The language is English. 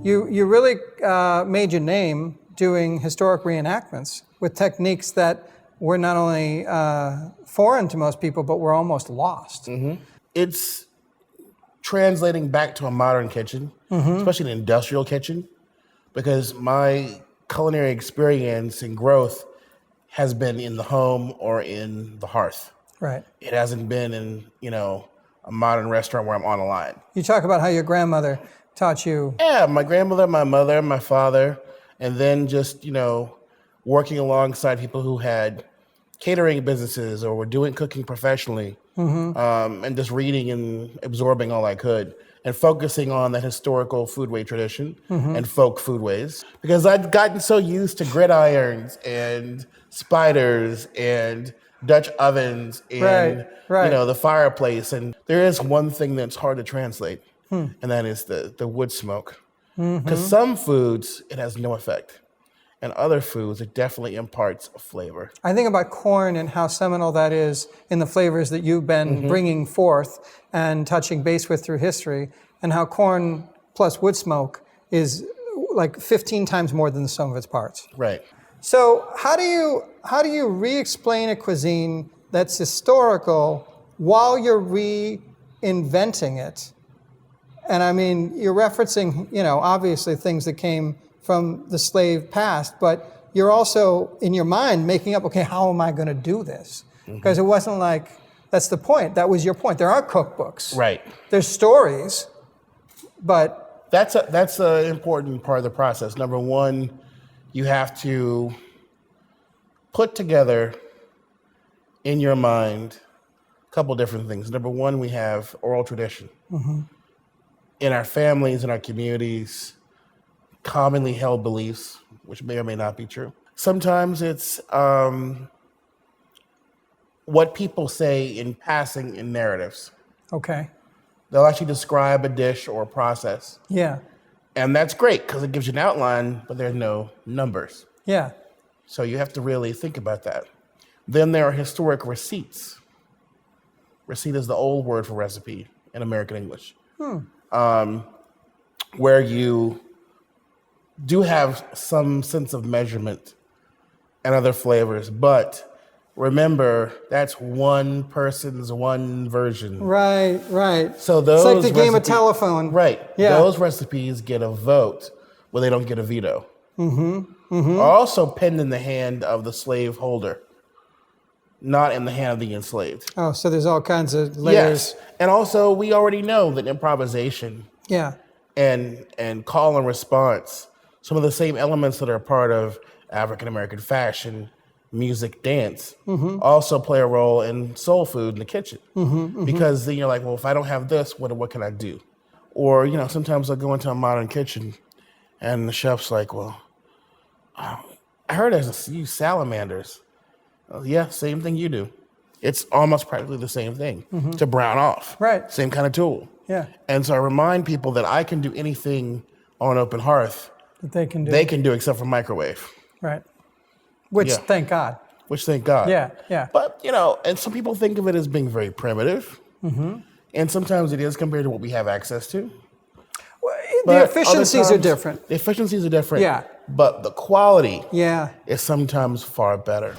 You really made your name doing historic reenactments with techniques that were not only foreign to most people, but were almost lost. Mm-hmm. It's translating back to a modern kitchen, especially an industrial kitchen, because my culinary experience and growth has been in the home or in the hearth. Right. It hasn't been in, a modern restaurant where I'm on a line. You talk about how your grandmother taught you. Yeah, my grandmother, my mother, my father, and then just, working alongside people who had catering businesses or were doing cooking professionally, and just reading and absorbing all I could and focusing on that historical foodway tradition and folk foodways. Because I'd gotten so used to gridirons and spiders and Dutch ovens and the fireplace. And there is one thing that's hard to translate, and that is the wood smoke. Because some foods, it has no effect. And other foods, it definitely imparts a flavor. I think about corn and how seminal that is in the flavors that you've been bringing forth and touching base with through history, and how corn plus wood smoke is like 15 times more than the sum of its parts. Right. So how do you re-explain a cuisine that's historical while you're reinventing it? And I mean, you're referencing, obviously things that came from the slave past, but you're also, in your mind, making up, okay, how am I going to do this? Because it wasn't like, that's the point. That was your point. There are cookbooks. Right. There's stories, but... That's an important part of the process. Number one, you have to put together in your mind a couple different things. Number one, we have oral tradition. In our families, in our communities, commonly held beliefs, which may or may not be true. Sometimes it's what people say in passing in narratives. Okay. They'll actually describe a dish or a process. Yeah. And that's great because it gives you an outline, but there's no numbers. Yeah. So you have to really think about that. Then there are historic receipts. Receipt is the old word for recipe in American English. Where you do have some sense of measurement and other flavors, but remember, that's one person's one version. Right. So those it's like the game of telephone. Right. Yeah. Those recipes get a vote, but they don't get a veto. Are also penned in the hand of the slave holder, not in the hand of the enslaved. Oh, so there's all kinds of layers. Yes. And also, we already know that improvisation and call and response, some of the same elements that are part of African-American fashion, music, dance, also play a role in soul food in the kitchen. Because then you're like, well, if I don't have this, what can I do? Or, sometimes I'll go into a modern kitchen and the chef's like, well, I heard you use salamanders. Yeah, same thing you do. It's almost practically the same thing to brown off. Right. Same kind of tool. Yeah. And so I remind people that I can do anything on an open hearth that they can do. They can do except for microwave. Right. Which, thank God. Which, thank God. Yeah. But, and some people think of it as being very primitive. And sometimes it is compared to what we have access to. Well, the efficiencies are different. The efficiencies are different. Yeah. But the quality is sometimes far better.